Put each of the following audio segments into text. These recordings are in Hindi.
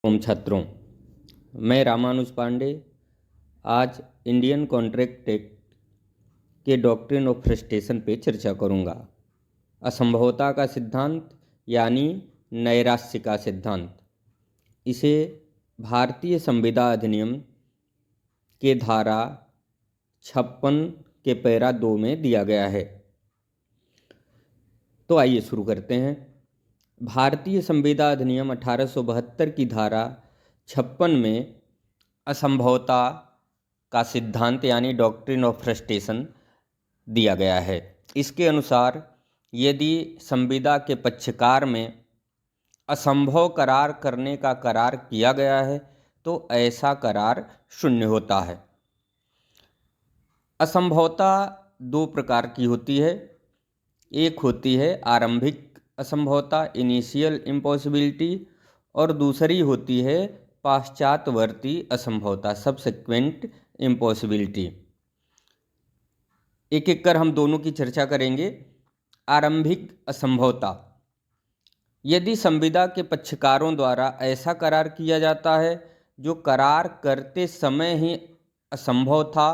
ओम छात्रों, मैं रामानुज पांडे आज इंडियन कॉन्ट्रैक्ट एक्ट के डॉक्ट्रिन ऑफ फ्रस्ट्रेशन पे चर्चा करूंगा। असंभवता का सिद्धांत यानी नैराश्य का सिद्धांत, इसे भारतीय संविदा अधिनियम के धारा 56 के पैरा 2 में दिया गया है। तो आइए शुरू करते हैं। भारतीय संविदा अधिनियम 1872 की धारा 56 में असंभवता का सिद्धांत यानी डॉक्ट्रिन ऑफ फ्रस्ट्रेशन दिया गया है। इसके अनुसार यदि संविदा के पक्षकार में असंभव करार करने का करार किया गया है तो ऐसा करार शून्य होता है। असंभवता दो प्रकार की होती है। एक होती है आरंभिक असंभवता, इनिशियल इम्पॉसिबिलिटी, और दूसरी होती है पाश्चात्यवर्ती असंभवता, सबसेक्वेंट इम्पॉसिबिलिटी। एक एक कर हम दोनों की चर्चा करेंगे। आरंभिक असंभवता, यदि संविदा के पक्षकारों द्वारा ऐसा करार किया जाता है जो करार करते समय ही असंभव था,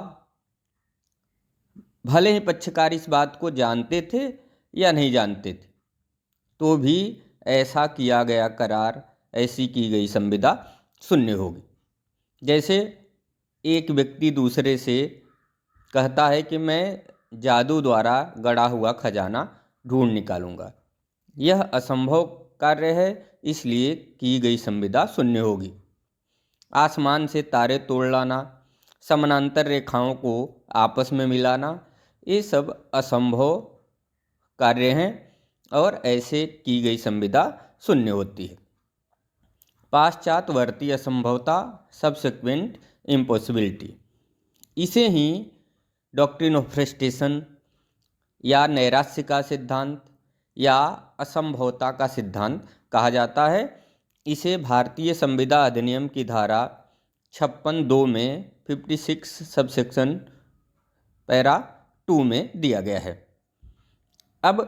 भले ही पक्षकार इस बात को जानते थे या नहीं जानते थे, तो भी ऐसा किया गया करार, ऐसी की गई संविदा शून्य होगी। जैसे एक व्यक्ति दूसरे से कहता है कि मैं जादू द्वारा गड़ा हुआ खजाना ढूंढ निकालूंगा। यह असंभव कार्य है, इसलिए की गई संविदा शून्य होगी। आसमान से तारे तोड़ लाना, समानांतर रेखाओं को आपस में मिलाना, ये सब असंभव कार्य हैं और ऐसे की गई संविदा शून्य होती है। पाश्चात्यवर्ती असंभवता, सबसेक्वेंट इम्पॉसिबिलिटी, इसे ही डॉक्ट्रिन ऑफ फ्रस्ट्रेशन या नैराश्य का सिद्धांत या असंभवता का सिद्धांत कहा जाता है। इसे भारतीय संविदा अधिनियम की धारा 56(2) में 56 सबसेक्शन पैरा 2 में दिया गया है। अब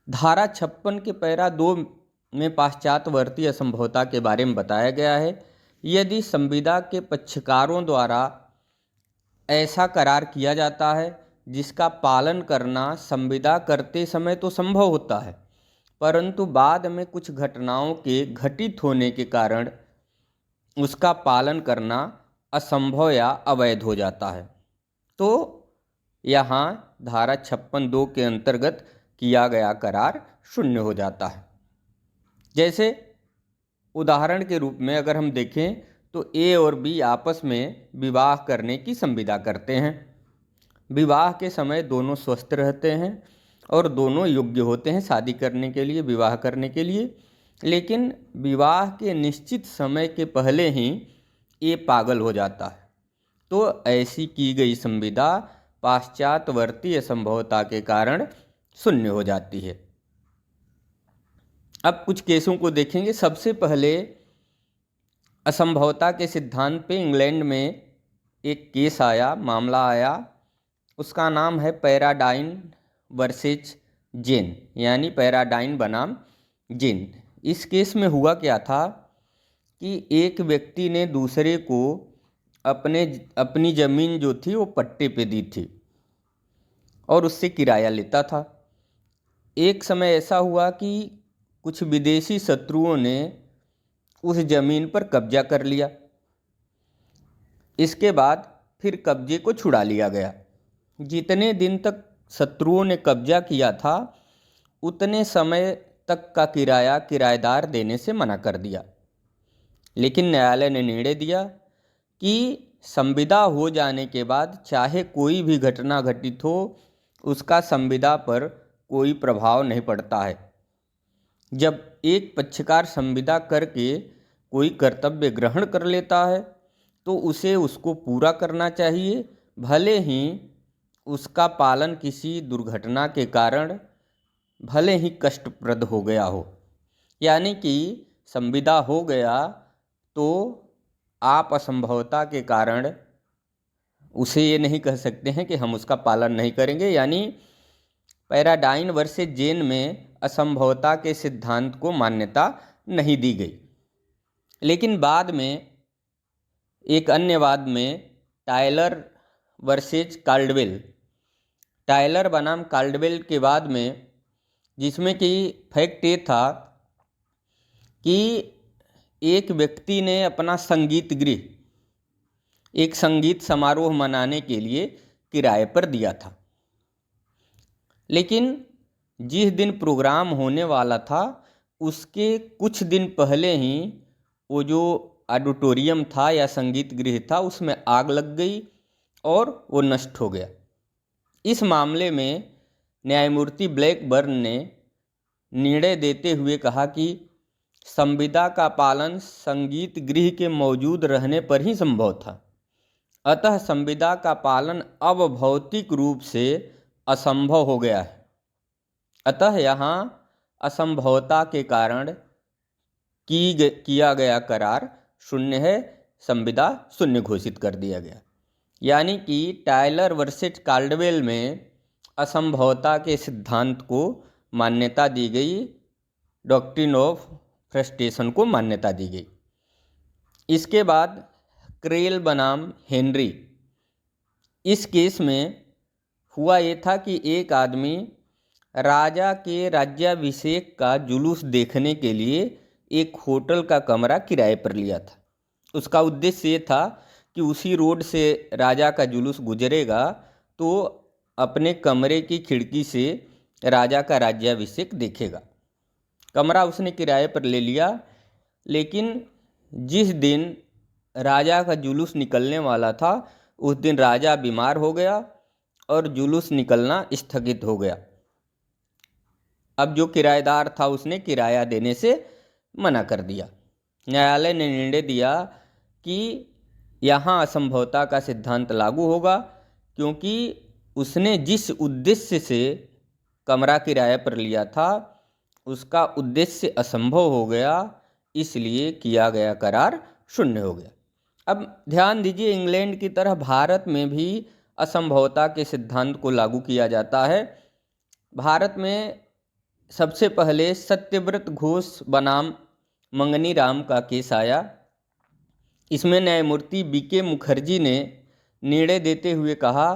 धारा 56 के पैरा 2 में पाश्चात्यवर्ती असंभवता के बारे में बताया गया है। यदि संविदा के पक्षकारों द्वारा ऐसा करार किया जाता है जिसका पालन करना संविदा करते समय तो संभव होता है, परंतु बाद में कुछ घटनाओं के घटित होने के कारण उसका पालन करना असंभव या अवैध हो जाता है, तो यहाँ धारा 56(2) के अंतर्गत किया गया करार शून्य हो जाता है। जैसे उदाहरण के रूप में अगर हम देखें तो ए और बी आपस में विवाह करने की संविदा करते हैं। विवाह के समय दोनों स्वस्थ रहते हैं और दोनों योग्य होते हैं शादी करने के लिए, विवाह करने के लिए, लेकिन विवाह के निश्चित समय के पहले ही ए पागल हो जाता है, तो ऐसी की गई संविदा पाश्चात्यवर्ती असंभवता के कारण शून्य हो जाती है। अब कुछ केसों को देखेंगे। सबसे पहले असंभवता के सिद्धांत पे इंग्लैंड में एक केस आया, मामला आया, उसका नाम है पैराडाइन वर्सेज जेन, यानी पैराडाइन बनाम जेन। इस केस में हुआ क्या था कि एक व्यक्ति ने दूसरे को अपनी ज़मीन जो थी वो पट्टे पे दी थी और उससे किराया लेता था। एक समय ऐसा हुआ कि कुछ विदेशी शत्रुओं ने उस ज़मीन पर कब्जा कर लिया। इसके बाद फिर कब्जे को छुड़ा लिया गया। जितने दिन तक शत्रुओं ने कब्जा किया था उतने समय तक का किराया किराएदार देने से मना कर दिया, लेकिन न्यायालय ने निर्णय दिया कि संविदा हो जाने के बाद चाहे कोई भी घटना घटित हो, उसका संविदा पर कोई प्रभाव नहीं पड़ता है। जब एक पक्षकार संविदा करके कोई कर्तव्य ग्रहण कर लेता है तो उसे उसको पूरा करना चाहिए, भले ही उसका पालन किसी दुर्घटना के कारण भले ही कष्टप्रद हो गया हो। यानी कि संविदा हो गया तो आप असंभवता के कारण उसे ये नहीं कह सकते हैं कि हम उसका पालन नहीं करेंगे। यानी पैराडाइन वर्सेज जेन में असंभवता के सिद्धांत को मान्यता नहीं दी गई। लेकिन बाद में एक अन्य वाद में टायलर वर्सेज काल्डवेल, टायलर बनाम काल्डवेल के बाद में, जिसमें कि फैक्ट ये था कि एक व्यक्ति ने अपना संगीत गृह एक संगीत समारोह मनाने के लिए किराए पर दिया था, लेकिन जिस दिन प्रोग्राम होने वाला था उसके कुछ दिन पहले ही वो जो ऑडिटोरियम था या संगीत गृह था उसमें आग लग गई और वो नष्ट हो गया। इस मामले में न्यायमूर्ति ब्लैकबर्न ने निर्णय देते हुए कहा कि संविदा का पालन संगीत गृह के मौजूद रहने पर ही संभव था, अतः संविदा का पालन अब भौतिक रूप से असंभव हो गया है। अतः यहाँ असंभवता के कारण किया गया करार शून्य है, संविदा शून्य घोषित कर दिया गया। यानी कि टायलर वर्सेस काल्डवेल में असंभवता के सिद्धांत को मान्यता दी गई, डॉक्ट्रिन ऑफ फ्रस्ट्रेशन को मान्यता दी गई। इसके बाद क्रेल बनाम हेनरी, इस केस में हुआ ये था कि एक आदमी राजा के राज्याभिषेक का जुलूस देखने के लिए एक होटल का कमरा किराए पर लिया था। उसका उद्देश्य ये था कि उसी रोड से राजा का जुलूस गुजरेगा तो अपने कमरे की खिड़की से राजा का राज्याभिषेक देखेगा। कमरा उसने किराए पर ले लिया, लेकिन जिस दिन राजा का जुलूस निकलने वाला था उस दिन राजा बीमार हो गया और जुलूस निकलना स्थगित हो गया। अब जो किराएदार था उसने किराया देने से मना कर दिया। न्यायालय ने निर्णय दिया कि यहाँ असंभवता का सिद्धांत लागू होगा, क्योंकि उसने जिस उद्देश्य से कमरा किराए पर लिया था उसका उद्देश्य असंभव हो गया, इसलिए किया गया करार शून्य हो गया। अब ध्यान दीजिए, इंग्लैंड की तरह भारत में भी असंभवता के सिद्धांत को लागू किया जाता है। भारत में सबसे पहले सत्यव्रत घोष बनाम मंगनी राम का केस आया। इसमें न्यायमूर्ति बीके मुखर्जी ने निर्णय देते हुए कहा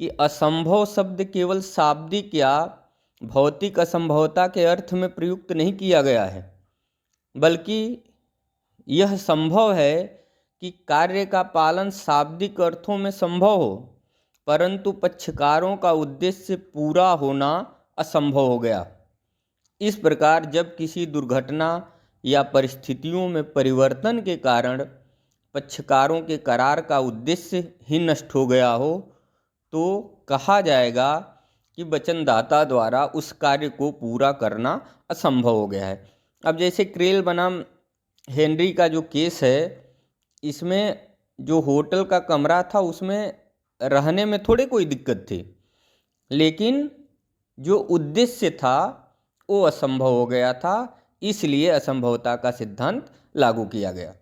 कि असंभव शब्द केवल शाब्दिक या भौतिक असंभवता के अर्थ में प्रयुक्त नहीं किया गया है, बल्कि यह संभव है कि कार्य का पालन शाब्दिक अर्थों में संभव हो, परंतु पक्षकारों का उद्देश्य पूरा होना असंभव हो गया। इस प्रकार जब किसी दुर्घटना या परिस्थितियों में परिवर्तन के कारण पक्षकारों के करार का उद्देश्य ही नष्ट हो गया हो तो कहा जाएगा कि वचनदाता द्वारा उस कार्य को पूरा करना असंभव हो गया है। अब जैसे क्रेल बनाम हेनरी का जो केस है, इसमें जो होटल का कमरा था उसमें रहने में थोड़े कोई दिक्कत थी, लेकिन जो उद्देश्य था वो असंभव हो गया था, इसलिए असंभवता का सिद्धांत लागू किया गया।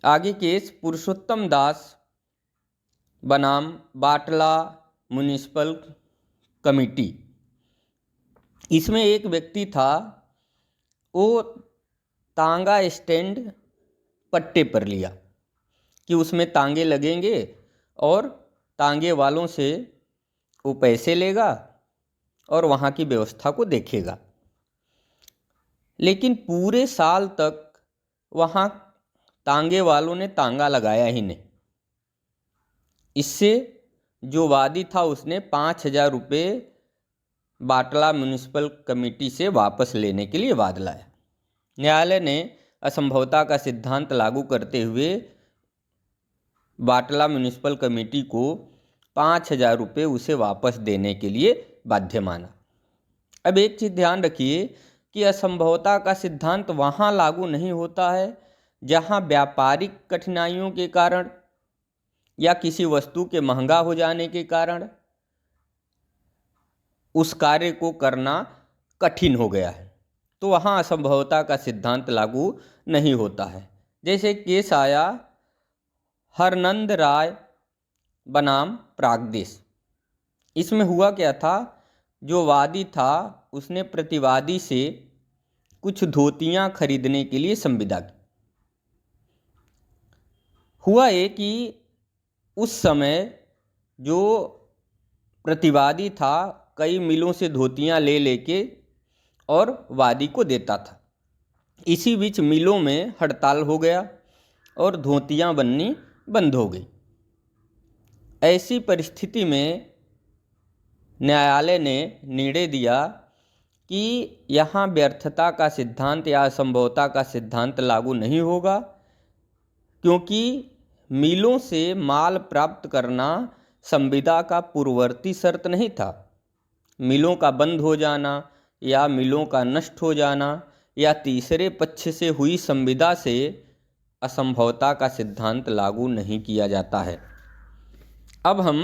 आगे केस पुरुषोत्तम दास बनाम बाटला म्युनिसिपल कमेटी। इसमें एक व्यक्ति था, वो तांगा स्टैंड पट्टे पर लिया कि उसमें तांगे लगेंगे और तांगे वालों से वो पैसे लेगा और वहाँ की व्यवस्था को देखेगा, लेकिन पूरे साल तक वहाँ तांगे वालों ने तांगा लगाया ही नहीं। इससे जो वादी था उसने 5,000 रुपये बाटला म्युनिसिपल कमेटी से वापस लेने के लिए वाद लाया। न्यायालय ने असंभवता का सिद्धांत लागू करते हुए बाटला म्युनिसिपल कमेटी को 5,000 रुपये उसे वापस देने के लिए बाध्य माना। अब एक चीज़ ध्यान रखिए कि असंभवता का सिद्धांत वहाँ लागू नहीं होता है जहाँ व्यापारिक कठिनाइयों के कारण या किसी वस्तु के महंगा हो जाने के कारण उस कार्य को करना कठिन हो गया है, तो वहाँ असंभवता का सिद्धांत लागू नहीं होता है। जैसे केस आया हरनंद राय बनाम प्रागदेश। इसमें हुआ क्या था, जो वादी था उसने प्रतिवादी से कुछ धोतियाँ खरीदने के लिए संविदा की। हुआ ये कि उस समय जो प्रतिवादी था कई मिलों से धोतियाँ ले लेके और वादी को देता था। इसी बीच मिलों में हड़ताल हो गया और धोतियाँ बननी बंद हो गई। ऐसी परिस्थिति में न्यायालय ने निर्णय दिया कि यहाँ व्यर्थता का सिद्धांत या असंभवता का सिद्धांत लागू नहीं होगा, क्योंकि मिलों से माल प्राप्त करना संविदा का पूर्ववर्ती शर्त नहीं था। मिलों का बंद हो जाना या मिलों का नष्ट हो जाना या तीसरे पक्ष से हुई संविदा से असंभवता का सिद्धांत लागू नहीं किया जाता है। अब हम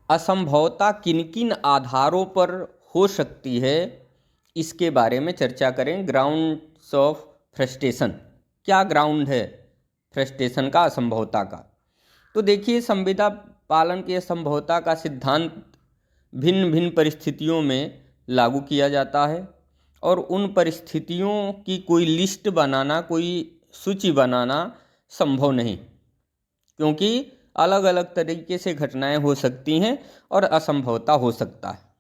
असंभवता किन किन आधारों पर हो सकती है इसके बारे में चर्चा करें। ग्राउंड्स ऑफ फ्रस्ट्रेशन, क्या ग्राउंड है फ्रस्ट्रेशन का, असंभवता का? तो देखिए, संविदा पालन के असंभवता का सिद्धांत भिन्न भिन्न परिस्थितियों में लागू किया जाता है और उन परिस्थितियों की कोई लिस्ट बनाना, कोई सूची बनाना संभव नहीं, क्योंकि अलग अलग तरीके से घटनाएं हो सकती हैं और असंभवता हो सकता है।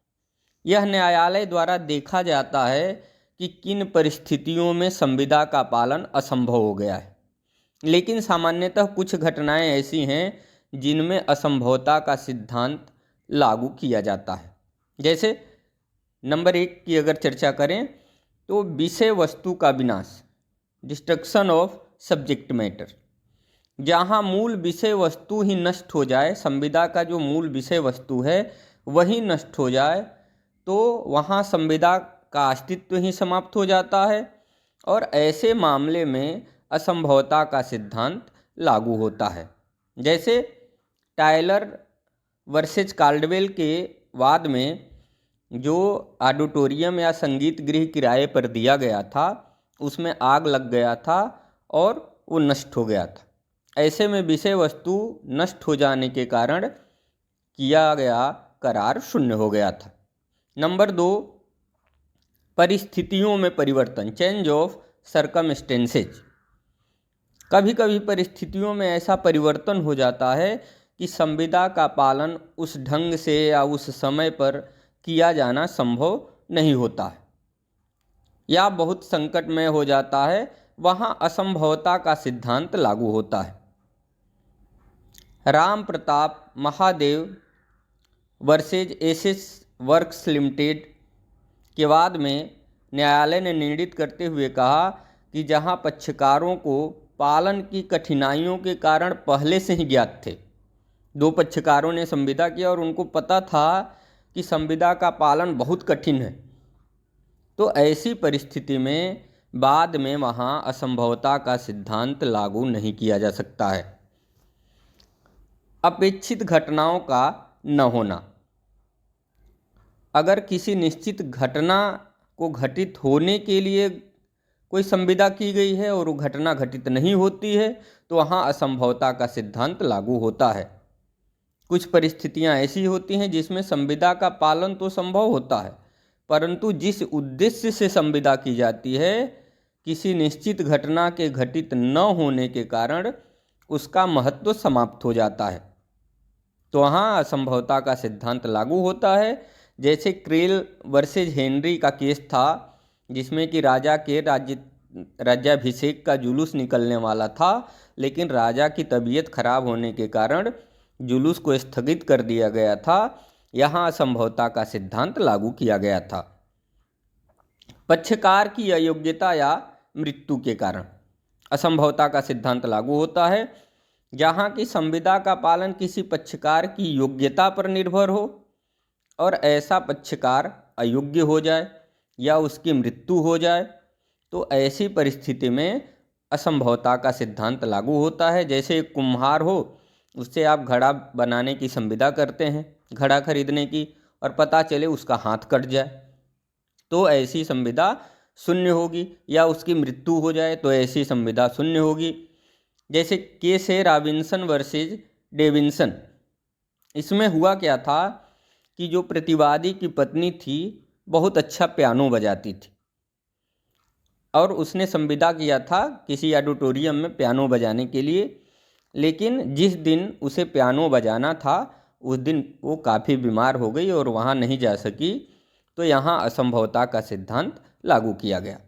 यह न्यायालय द्वारा देखा जाता है कि किन परिस्थितियों में संविदा का पालन असंभव हो गया है। लेकिन सामान्यतः कुछ घटनाएं ऐसी हैं जिनमें असंभवता का सिद्धांत लागू किया जाता है। जैसे नंबर 1 की अगर चर्चा करें तो विषय वस्तु का विनाश, डिस्ट्रक्शन ऑफ सब्जेक्ट मैटर। जहाँ मूल विषय वस्तु ही नष्ट हो जाए, संविदा का जो मूल विषय वस्तु है वही नष्ट हो जाए, तो वहाँ संविदा का अस्तित्व ही समाप्त हो जाता है और ऐसे मामले में असंभवता का सिद्धांत लागू होता है। जैसे टायलर वर्सेज काल्डवेल के वाद में जो ऑडिटोरियम या संगीत गृह किराए पर दिया गया था, उसमें आग लग गया था और वो नष्ट हो गया था। ऐसे में विषय वस्तु नष्ट हो जाने के कारण किया गया करार शून्य हो गया था। नंबर 2, परिस्थितियों में परिवर्तन, चेंज ऑफ सर्कमस्टेंसेज। कभी कभी परिस्थितियों में ऐसा परिवर्तन हो जाता है कि संविदा का पालन उस ढंग से या उस समय पर किया जाना संभव नहीं होता है या बहुत संकटमय हो जाता है, वहाँ असंभवता का सिद्धांत लागू होता है। राम प्रताप महादेव वर्सेज एसेस वर्क्स लिमिटेड के बाद में न्यायालय ने निर्णित करते हुए कहा कि जहां पक्षकारों को पालन की कठिनाइयों के कारण पहले से ही ज्ञात थे, 2 पक्षकारों ने संविदा किया और उनको पता था कि संविदा का पालन बहुत कठिन है, तो ऐसी परिस्थिति में बाद में वहाँ असंभवता का सिद्धांत लागू नहीं किया जा सकता है। अपेक्षित घटनाओं का न होना, अगर किसी निश्चित घटना को घटित होने के लिए कोई संविदा की गई है और वो घटना घटित नहीं होती है, तो वहाँ असंभवता का सिद्धांत लागू होता है। कुछ परिस्थितियाँ ऐसी होती हैं जिसमें संविदा का पालन तो संभव होता है, परंतु जिस उद्देश्य से संविदा की जाती है, किसी निश्चित घटना के घटित न होने के कारण उसका महत्व समाप्त हो जाता है, तो वहाँ असंभवता का सिद्धांत लागू होता है। जैसे क्रेल वर्सेज हेनरी का केस था, जिसमें कि राजा के राज्याभिषेक का जुलूस निकलने वाला था, लेकिन राजा की तबीयत खराब होने के कारण जुलूस को स्थगित कर दिया गया था। यहाँ असंभवता का सिद्धांत लागू किया गया था। पक्षकार की अयोग्यता या मृत्यु के कारण असंभवता का सिद्धांत लागू होता है। जहाँ की संविदा का पालन किसी पक्षकार की योग्यता पर निर्भर हो और ऐसा पक्षकार अयोग्य हो जाए या उसकी मृत्यु हो जाए, तो ऐसी परिस्थिति में असंभवता का सिद्धांत लागू होता है। जैसे एक कुम्हार हो, उससे आप घड़ा बनाने की संविदा करते हैं, घड़ा खरीदने की, और पता चले उसका हाथ कट जाए, तो ऐसी संविदा शून्य होगी, या उसकी मृत्यु हो जाए तो ऐसी संविदा शून्य होगी। जैसे केस है रॉबिन्सन वर्सेज डेविन्सन। इसमें हुआ क्या था कि जो प्रतिवादी की पत्नी थी बहुत अच्छा पियानो बजाती थी, और उसने संविदा किया था किसी ऑडिटोरियम में पियानो बजाने के लिए, लेकिन जिस दिन उसे पियानो बजाना था उस दिन वो काफ़ी बीमार हो गई और वहाँ नहीं जा सकी, तो यहाँ असंभवता का सिद्धांत लागू किया गया।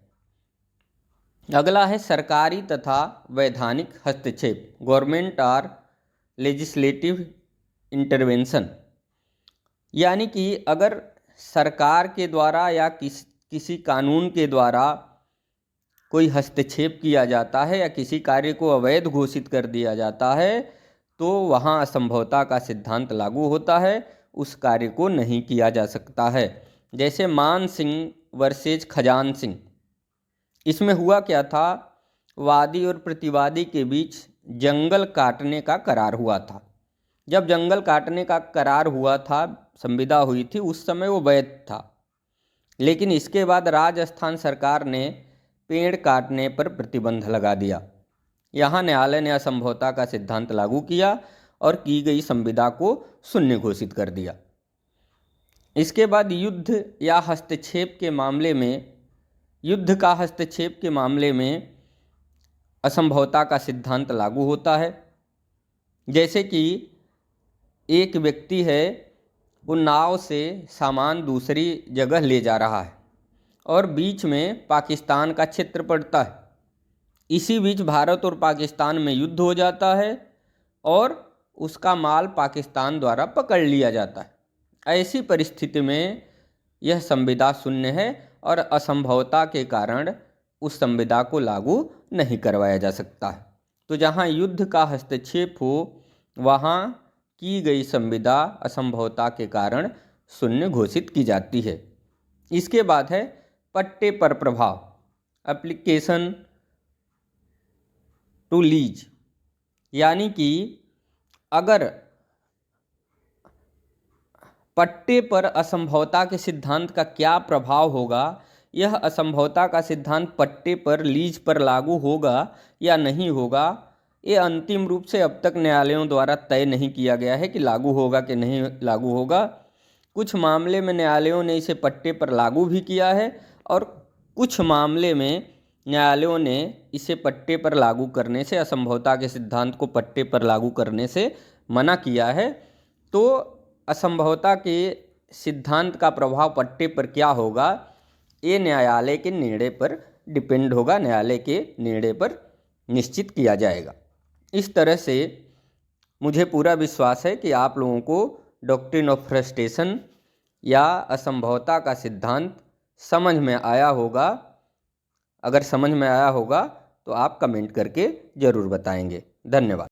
अगला है सरकारी तथा वैधानिक हस्तक्षेप, गवर्नमेंट और लेजिस्लेटिव इंटरवेंशन। यानी कि अगर सरकार के द्वारा या किसी कानून के द्वारा कोई हस्तक्षेप किया जाता है या किसी कार्य को अवैध घोषित कर दिया जाता है, तो वहाँ असंभवता का सिद्धांत लागू होता है, उस कार्य को नहीं किया जा सकता है। जैसे मान सिंह वर्सेज खजान सिंह, इसमें हुआ क्या था, वादी और प्रतिवादी के बीच जंगल काटने का करार हुआ था। जब जंगल काटने का करार हुआ था, संविदा हुई थी, उस समय वो वैध था, लेकिन इसके बाद राजस्थान सरकार ने पेड़ काटने पर प्रतिबंध लगा दिया। यहाँ न्यायालय ने असंभवता का सिद्धांत लागू किया और की गई संविदा को शून्य घोषित कर दिया। इसके बाद युद्ध का हस्तक्षेप के मामले में असंभवता का सिद्धांत लागू होता है। जैसे कि एक व्यक्ति है, वो नाव से सामान दूसरी जगह ले जा रहा है और बीच में पाकिस्तान का क्षेत्र पड़ता है। इसी बीच भारत और पाकिस्तान में युद्ध हो जाता है और उसका माल पाकिस्तान द्वारा पकड़ लिया जाता है। ऐसी परिस्थिति में यह संविदा शून्य है और असंभवता के कारण उस संविदा को लागू नहीं करवाया जा सकता है। तो जहाँ युद्ध का हस्तक्षेप हो, वहाँ की गई संविदा असंभवता के कारण शून्य घोषित की जाती है। इसके बाद है पट्टे पर प्रभाव, एप्लीकेशन टू लीज। यानी कि अगर पट्टे पर असंभवता के सिद्धांत का क्या प्रभाव होगा, यह असंभवता का सिद्धांत पट्टे पर, लीज पर लागू होगा या नहीं होगा, ये अंतिम रूप से अब तक न्यायालयों द्वारा तय नहीं किया गया है कि लागू होगा कि नहीं लागू होगा। कुछ मामले में न्यायालयों ने इसे पट्टे पर लागू भी किया है और कुछ मामले में न्यायालयों ने इसे पट्टे पर लागू करने से, असंभवता के सिद्धांत को पट्टे पर लागू करने से मना किया है। तो असंभवता के सिद्धांत का प्रभाव पट्टे पर क्या होगा, ये न्यायालय के निर्णय पर डिपेंड होगा, न्यायालय के निर्णय पर निश्चित किया जाएगा। इस तरह से मुझे पूरा विश्वास है कि आप लोगों को डॉक्ट्रिन ऑफ फ्रस्ट्रेशन या असंभवता का सिद्धांत समझ में आया होगा। अगर समझ में आया होगा तो आप कमेंट करके ज़रूर बताएंगे। धन्यवाद।